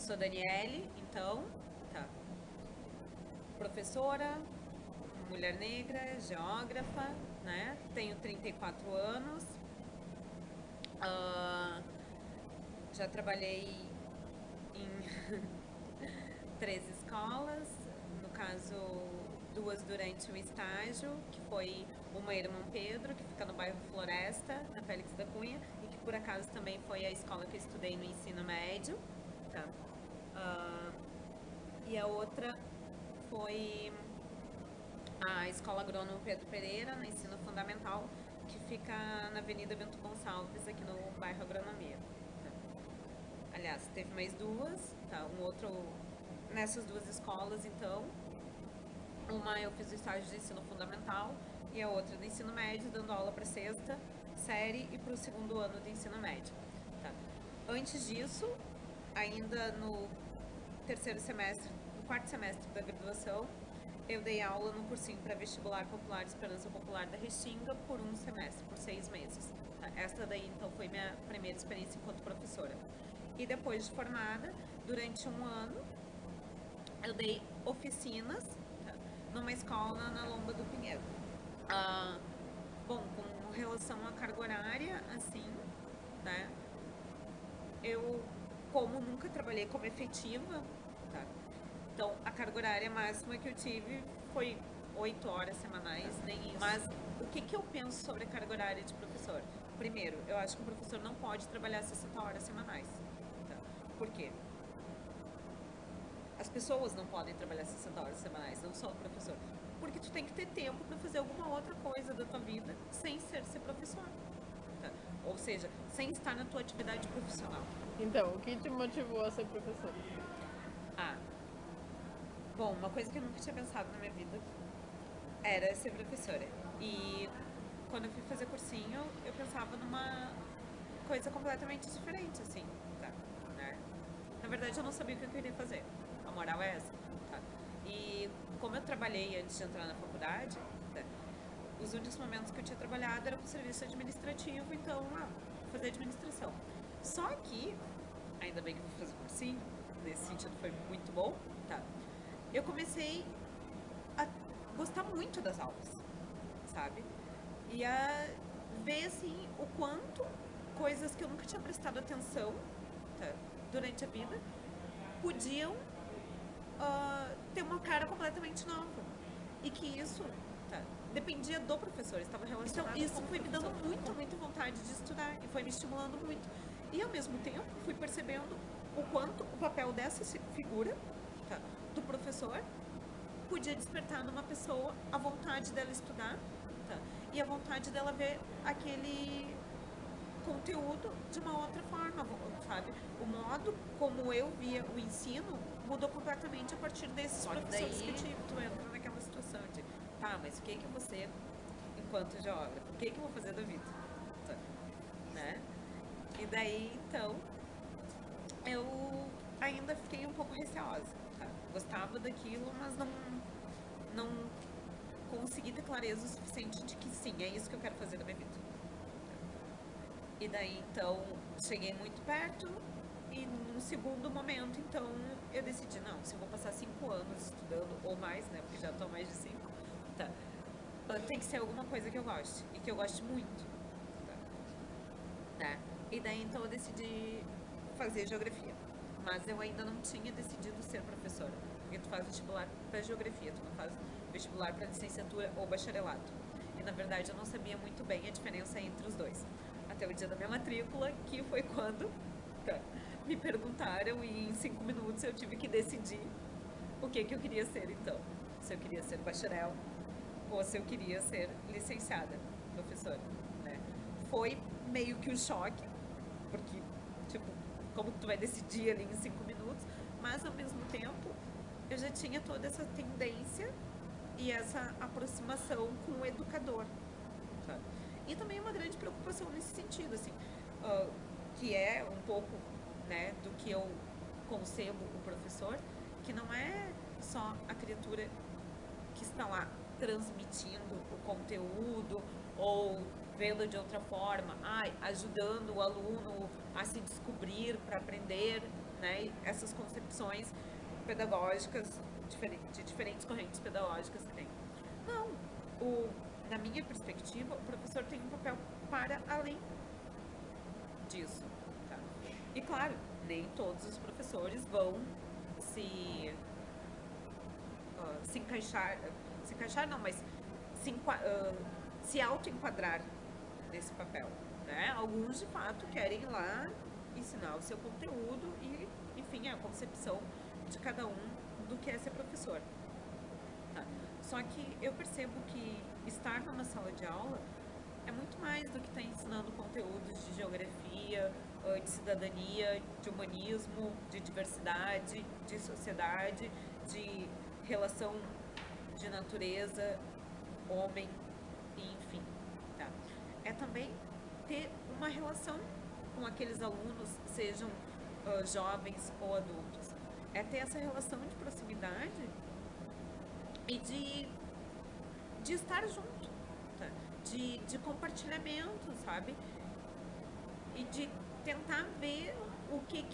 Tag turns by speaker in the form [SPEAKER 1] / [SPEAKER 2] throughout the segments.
[SPEAKER 1] sou Daniele, então, tá. Professora, mulher negra, geógrafa, né? Tenho 34 anos. Ah, já trabalhei em 3 escolas, no caso, 2 durante o estágio, que foi uma Irmão Pedro, que fica no bairro Floresta, na Félix da Cunha, e que por acaso também foi a escola que eu estudei no ensino médio, tá? Ah, e a outra foi a Escola Agrônomo Pedro Pereira, no ensino fundamental, que fica na Avenida Bento Gonçalves, aqui no bairro Agronomia. Tá? Aliás, teve mais 2, tá? Um outro nessas 2 escolas, então. Uma eu fiz o estágio de ensino fundamental e a outra do ensino médio, dando aula para sexta série e para o segundo ano do ensino médio. Tá? Antes disso, ainda no terceiro semestre, no quarto semestre da graduação, eu dei aula no cursinho pré-vestibular popular Esperança Popular da Restinga por um semestre, por 6 meses. Tá? Esta daí, então, foi minha primeira experiência enquanto professora. E depois de formada, durante um ano, eu dei oficinas, tá, numa escola na Lomba do Pinheiro. Ah, bom, com relação à carga horária, assim, né? Eu, como nunca trabalhei como efetiva, tá? Então, a carga horária máxima que eu tive foi 8 horas semanais, nem isso. Mas o que, que eu penso sobre a carga horária de professor? Primeiro, eu acho que o professor não pode trabalhar 60 horas semanais. Tá? Por quê? As pessoas não podem trabalhar 60 horas semanais, não só o professor. Porque tu tem que ter tempo para fazer alguma outra coisa da tua vida sem ser professor. Tá? Ou seja, sem estar na tua atividade profissional.
[SPEAKER 2] Então, o que te motivou a ser professora?
[SPEAKER 1] Ah, bom, uma coisa que eu nunca tinha pensado na minha vida era ser professora. E quando eu fui fazer cursinho, eu pensava numa coisa completamente diferente, assim, tá? Né? Na verdade, eu não sabia o que eu queria fazer. A moral é essa, tá? E como eu trabalhei antes de entrar na faculdade, tá? Os únicos momentos que eu tinha trabalhado era com serviço administrativo, então, vou fazer administração. Só que, ainda bem que eu fui fazer cursinho, nesse sentido foi muito bom, tá? Eu comecei a gostar muito das aulas, sabe? E a ver, assim, o quanto coisas que eu nunca tinha prestado atenção, tá, durante a vida podiam ter uma cara completamente nova. E que isso, tá, dependia do professor, estava relacionado. Então, isso foi me dando muita vontade de estudar e foi me estimulando muito. E ao mesmo tempo, fui percebendo o quanto o papel dessa figura, tá, do professor podia despertar numa pessoa a vontade dela estudar, tá, e a vontade dela ver aquele conteúdo de uma outra forma, sabe? O modo como eu via o ensino mudou completamente a partir desses professores que eu tive. Tu entra naquela situação de, tá, mas o que que você, enquanto geógrafo, o que que eu vou fazer da vida? Tá, né? E daí, então, eu ainda fiquei um pouco receosa, tá? Gostava daquilo, mas não consegui ter clareza o suficiente de que sim, é isso que eu quero fazer da minha vida. E daí, então, cheguei muito perto e num segundo momento, então, eu decidi, não, se eu vou passar 5 anos estudando, ou mais, né, porque já estou mais de 5, tá, tem que ser alguma coisa que eu goste, e que eu goste muito, tá? E daí, então, eu decidi fazer geografia, mas eu ainda não tinha decidido ser professora, porque tu faz vestibular para geografia, tu não faz vestibular para licenciatura ou bacharelato. E, na verdade, eu não sabia muito bem a diferença entre os dois. Até o dia da minha matrícula, que foi quando, tá, me perguntaram e em 5 minutos eu tive que decidir o que eu queria ser, então. Se eu queria ser bacharel ou se eu queria ser licenciada, professora, né? Foi meio que um choque, porque, tipo, como tu vai decidir ali em 5 minutos, mas ao mesmo tempo eu já tinha toda essa tendência e essa aproximação com o educador, sabe? E também uma grande preocupação nesse sentido, assim, ah, que é um pouco, né, do que eu concebo o professor, que não é só a criatura que está lá transmitindo o conteúdo ou vendo de outra forma, ajudando o aluno a se descobrir para aprender, né? E essas concepções pedagógicas de diferentes correntes pedagógicas que tem. Não, na minha perspectiva, o professor tem um papel para além disso, tá? E claro, nem todos os professores vão se se encaixar não, mas se auto-enquadrar nesse papel, né? Alguns de fato querem ir lá ensinar o seu conteúdo e, enfim, a concepção de cada um do que é ser professor. Tá? Só que eu percebo que estar numa sala de aula é muito mais do que estar ensinando conteúdos de geografia, de cidadania, de humanismo, de diversidade, de sociedade, de relação de natureza, homem, enfim. Tá? É também ter uma relação com aqueles alunos, sejam jovens ou adultos. É ter essa relação de proximidade e de estar junto, tá? De compartilhamento, sabe? E de tentar ver o que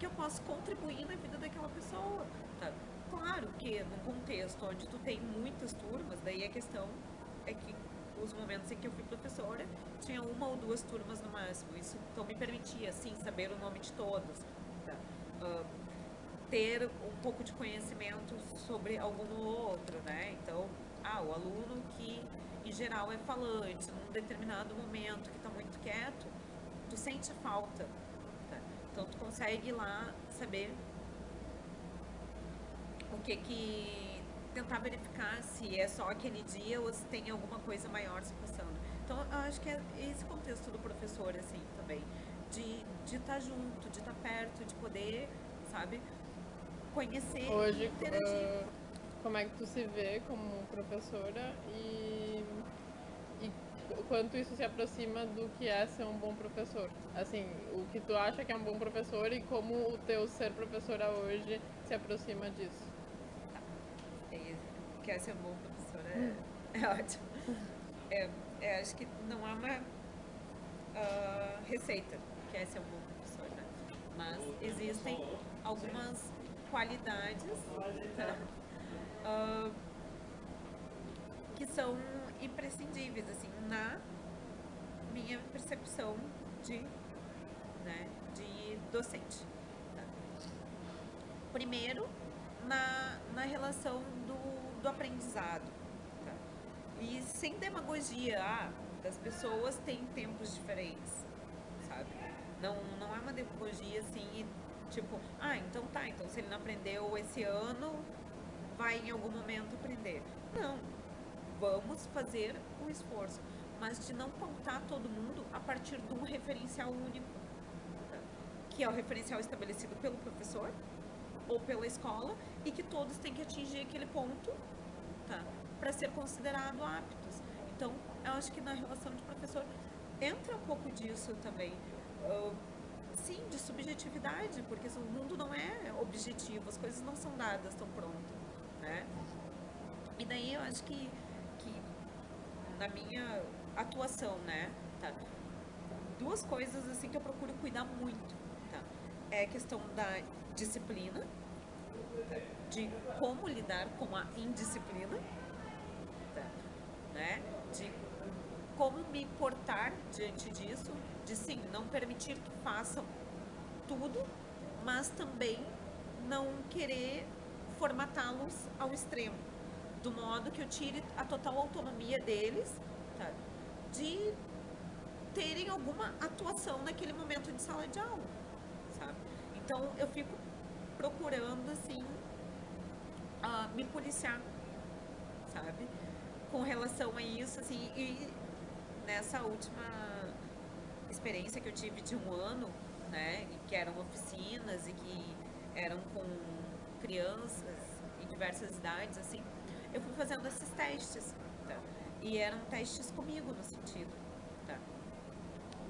[SPEAKER 1] eu posso contribuir na vida daquela pessoa, tá? Claro que num contexto onde tu tem muitas turmas, daí a questão é que os momentos em que eu fui professora, tinha uma ou duas turmas no máximo. Isso então me permitia, sim, saber o nome de todos, tá? Ter um pouco de conhecimento sobre algum outro, né? Então, o aluno que em geral é falante, num determinado momento que está muito quieto, tu sente falta, tá? Então tu consegue ir lá saber o que tentar verificar se é só aquele dia ou se tem alguma coisa maior se passando. Então, eu acho que é esse contexto do professor, assim, também, de estar junto, de estar perto, de poder, sabe, conhecer
[SPEAKER 2] Hoje,
[SPEAKER 1] e interagir.
[SPEAKER 2] como é que tu se vê como professora e o quanto isso se aproxima do que é ser um bom professor? Assim, o que tu acha que é um bom professor e como o teu ser professora hoje se aproxima disso?
[SPEAKER 1] Quer ser um bom professor é ótimo. Acho que não há uma receita que é ser um bom professor, né? Mas existem algumas qualidades, tá? Ah, que são imprescindíveis, assim, na minha percepção de, né, de docente. Tá? Primeiro, na relação do aprendizado. Tá? E sem demagogia, das pessoas têm tempos diferentes, sabe? Não é uma demagogia assim, tipo, então tá, então se ele não aprendeu esse ano, vai em algum momento aprender. Não, vamos fazer o esforço, mas de não pautar todo mundo a partir de um referencial único, tá? Que é o referencial estabelecido pelo professor ou pela escola e que todos têm que atingir aquele ponto, tá? Para ser considerado aptos. Então, eu acho que na relação de professor entra um pouco disso também. Sim, de subjetividade, porque o mundo não é objetivo, as coisas não são dadas tão pronto, né? E daí eu acho que na minha atuação, né, tá? Duas coisas assim que eu procuro cuidar muito, tá? É a questão da disciplina, tá? De como lidar com a indisciplina, tá? Né? De como me portar diante disso, de sim, não permitir que façam tudo, mas também não querer formatá-los ao extremo, do modo que eu tire a total autonomia deles, tá? De terem alguma atuação naquele momento de sala de aula, sabe? Então eu fico procurando assim me policiar, sabe? Com relação a isso, assim, e nessa última experiência que eu tive de um ano, né, e que eram oficinas e que eram com crianças em diversas idades, assim, eu fui fazendo esses testes, tá? E eram testes comigo no sentido, tá?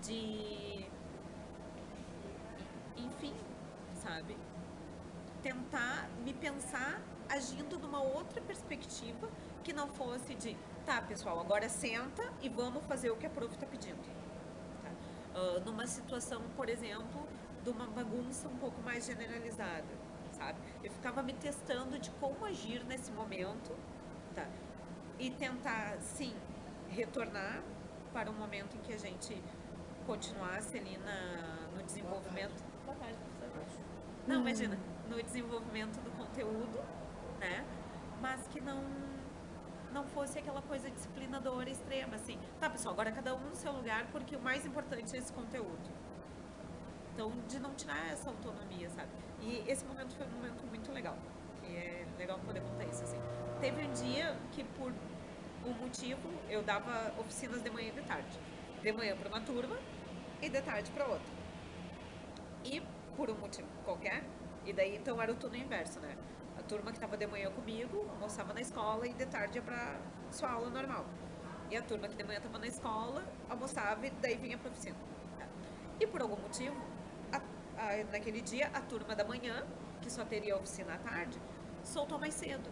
[SPEAKER 1] De, enfim, sabe? Tentar me pensar agindo numa outra perspectiva que não fosse de, tá, pessoal, agora senta e vamos fazer o que a prof tá pedindo. Tá? Numa situação, por exemplo, de uma bagunça um pouco mais generalizada, sabe? Eu ficava me testando de como agir nesse momento, tá? E tentar, sim, retornar para um momento em que a gente continuasse ali no desenvolvimento. Boa tarde, professor. Não, imagina, no desenvolvimento do conteúdo, né? Mas que não fosse aquela coisa disciplinadora extrema, assim. Tá, pessoal, agora cada um no seu lugar, porque o mais importante é esse conteúdo. Então, de não tirar essa autonomia, sabe? E esse momento foi um momento muito legal, que é legal poder contar isso, assim. Teve um dia que, por um motivo, eu dava oficinas de manhã e de tarde. De manhã para uma turma e de tarde para outra. E, por um motivo qualquer, e daí então era o turno inverso, né? A turma que estava de manhã comigo almoçava na escola e de tarde ia pra sua aula normal. E a turma que de manhã estava na escola almoçava e daí vinha pra oficina. Tá? E por algum motivo, naquele dia, a turma da manhã, que só teria oficina à tarde, soltou mais cedo.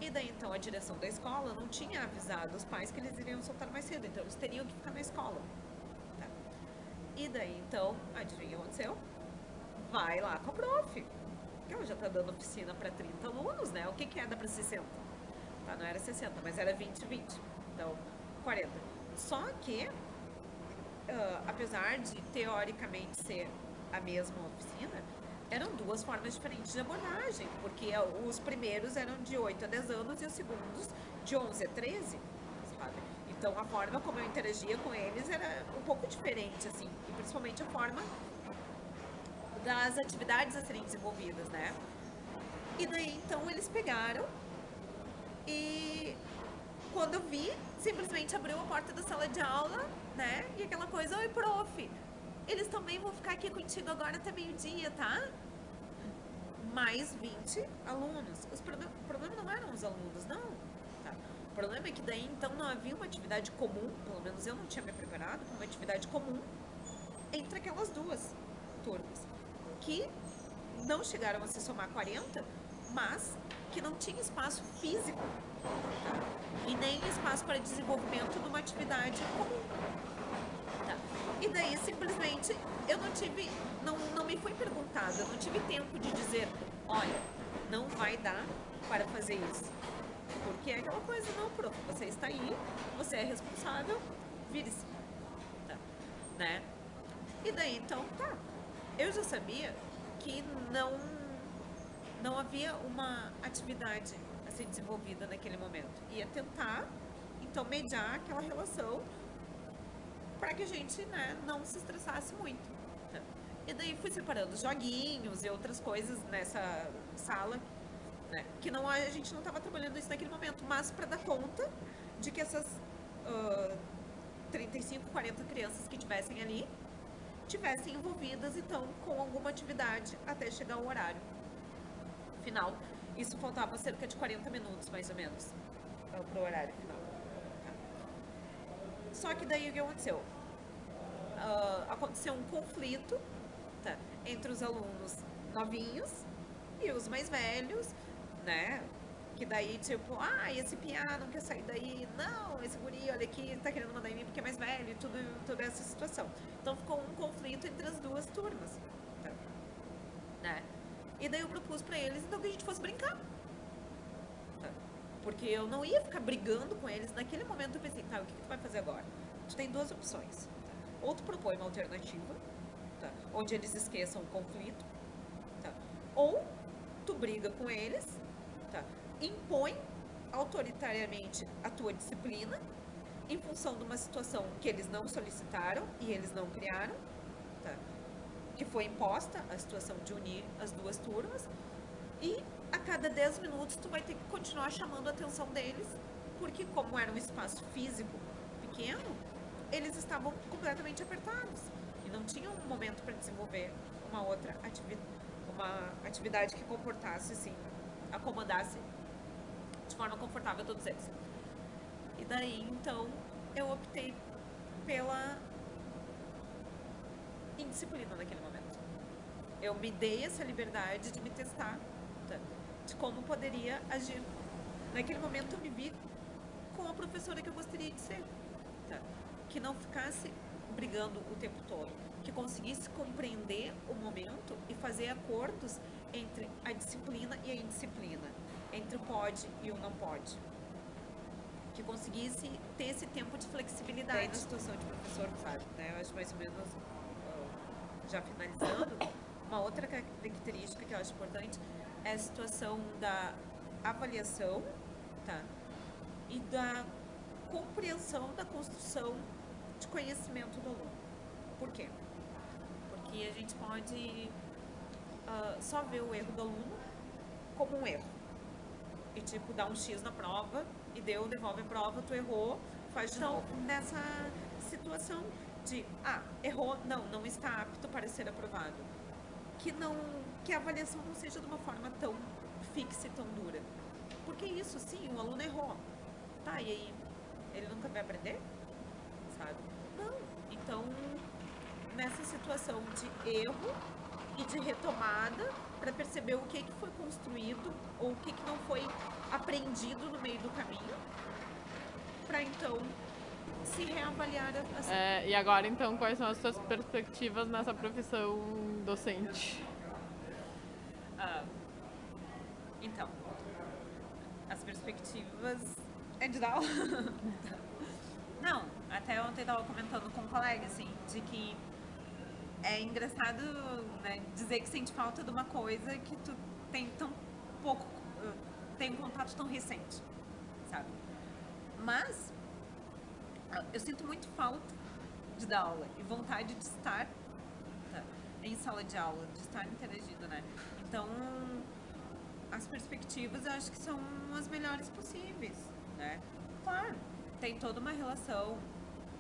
[SPEAKER 1] E daí então a direção da escola não tinha avisado os pais que eles iriam soltar mais cedo, então eles teriam que ficar na escola. Tá? E daí então, adivinha o que aconteceu? Vai lá com a prof. Que ela já tá dando oficina para 30 alunos, né? O que que é? Dá para 60? Tá, não era 60, mas era 20, 20. Então, 40. Só que, apesar de teoricamente ser a mesma oficina, eram duas formas diferentes de abordagem, porque os primeiros eram de 8 a 10 anos e os segundos de 11 a 13, sabe? Então, a forma como eu interagia com eles era um pouco diferente, assim, e principalmente a forma das atividades a serem desenvolvidas, né? E daí, então, eles pegaram e quando eu vi, simplesmente abriu a porta da sala de aula, né? E aquela coisa, oi, prof, eles também vão ficar aqui contigo agora até meio-dia, tá? Mais 20 alunos. O problema não eram os alunos, não. Tá? O problema é que daí, então, não havia uma atividade comum, pelo menos eu não tinha me preparado para uma atividade comum entre aquelas duas turmas, que não chegaram a se somar 40, mas que não tinha espaço físico, tá? E nem espaço para desenvolvimento de uma atividade comum. Tá? E daí, simplesmente, eu não me foi perguntado, eu não tive tempo de dizer, olha, não vai dar para fazer isso. Porque é aquela coisa, não, prof, você está aí, você é responsável, vire-se. Tá? Né? E daí, então, tá. Eu já sabia que não havia uma atividade a ser desenvolvida naquele momento. Ia tentar, então, mediar aquela relação para que a gente, né, não se estressasse muito. Né? E daí fui separando joguinhos e outras coisas nessa sala, né, que não, a gente não estava trabalhando isso naquele momento, mas para dar conta de que essas 35, 40 crianças que tivessem ali tivessem envolvidas, então, com alguma atividade até chegar o horário final. Isso faltava cerca de 40 minutos, mais ou menos, para o horário final. Só que daí o que aconteceu? Aconteceu um conflito, tá, entre os alunos novinhos e os mais velhos, né? Que daí, tipo, esse piá não quer sair daí, não, esse guri, olha aqui, tá querendo mandar em mim porque é mais velho, toda essa situação. Então ficou um conflito entre as duas turmas, tá? Né? E daí eu propus pra eles, então, que a gente fosse brincar. Tá? Porque eu não ia ficar brigando com eles. Naquele momento eu pensei, tá, o que tu vai fazer agora? Tu tem duas opções. Tá? Ou tu propõe uma alternativa, tá? Onde eles esqueçam o conflito, tá? Ou tu briga com eles, tá? Impõe autoritariamente a tua disciplina em função de uma situação que eles não solicitaram e eles não criaram, tá? Que foi imposta a situação de unir as duas turmas, e a cada 10 minutos tu vai ter que continuar chamando a atenção deles, porque como era um espaço físico pequeno, eles estavam completamente apertados e não tinham um momento para desenvolver uma outra atividade que comportasse, assim, acomodasse de forma confortável a todos eles. E daí, então, eu optei pela indisciplina naquele momento. Eu me dei essa liberdade de me testar, tá? De como poderia agir. Naquele momento eu me vi com a professora que eu gostaria de ser, tá? Que não ficasse brigando o tempo todo, que conseguisse compreender o momento e fazer acordos entre a disciplina e a indisciplina, entre o pode e o não pode, que conseguisse ter esse tempo de flexibilidade. Daí, na situação de professor, sabe, né, eu acho mais ou menos, já finalizando, uma outra característica que eu acho importante é a situação da avaliação, tá, e da compreensão da construção de conhecimento do aluno. Por quê? Porque a gente pode só ver o erro do aluno como um erro. E tipo, dar um X na prova e devolve a prova, tu errou, faz de novo. Nessa situação de, errou, não está apto para ser aprovado. Que a avaliação não seja de uma forma tão fixa e tão dura. Porque isso, sim, o aluno errou. Tá, e aí? Ele nunca vai aprender? Sabe? Não. Então, nessa situação de erro e de retomada, para perceber o que foi construído ou o que não foi aprendido no meio do caminho, para então se reavaliar assim.
[SPEAKER 2] E agora, então, quais são as suas perspectivas nessa profissão docente?
[SPEAKER 1] Então, as perspectivas é de dar aula. Não, até ontem eu tava comentando com um colega, assim, de que é engraçado, né, dizer que sente falta de uma coisa que tu tem tão pouco, tem um contato tão recente, sabe? Mas eu sinto muito falta de dar aula e vontade de estar em sala de aula, de estar interagindo, né? Então, as perspectivas eu acho que são as melhores possíveis, né? Claro, tem toda uma relação,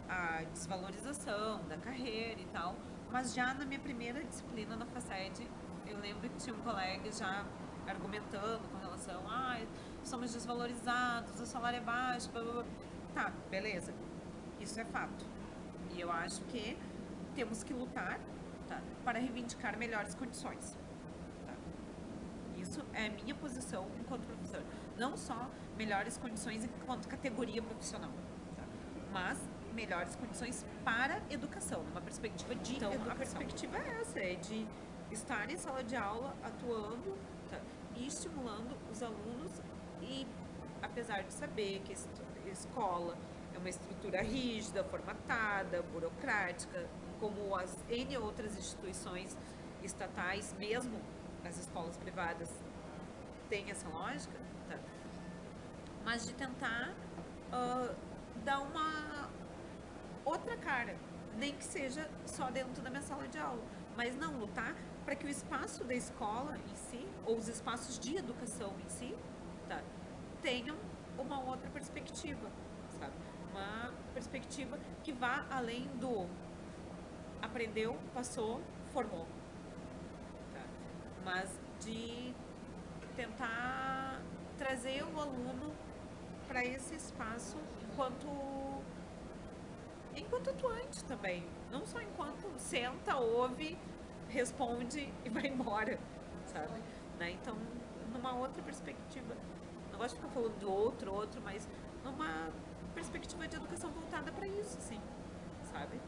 [SPEAKER 1] a desvalorização da carreira e tal, mas já na minha primeira disciplina na FACED, eu lembro que tinha um colega já argumentando com relação somos desvalorizados, o salário é baixo, blá, blá, blá. Tá, beleza, isso é fato. E eu acho que temos que lutar, tá, para reivindicar melhores condições. Tá? Isso é a minha posição enquanto professor. Não só melhores condições enquanto categoria profissional, tá? Mas melhores condições para a educação, numa perspectiva de educação. A perspectiva é essa, é de estar em sala de aula, atuando, tá, e estimulando os alunos, e apesar de saber que a escola é uma estrutura rígida, formatada, burocrática, como as N outras instituições estatais, mesmo as escolas privadas têm essa lógica, tá? Mas de tentar dar uma outra cara, nem que seja só dentro da minha sala de aula, mas não lutar para que o espaço da escola em si, ou os espaços de educação em si, tá, tenham uma outra perspectiva, sabe? Uma perspectiva que vá além do aprendeu, passou, formou, tá? Mas de tentar trazer o aluno para esse espaço enquanto atuante também, não só enquanto senta, ouve, responde e vai embora, sabe? Né? Então, numa outra perspectiva, não gosto de ficar falando do outro, mas numa perspectiva de educação voltada para isso, sim, sabe?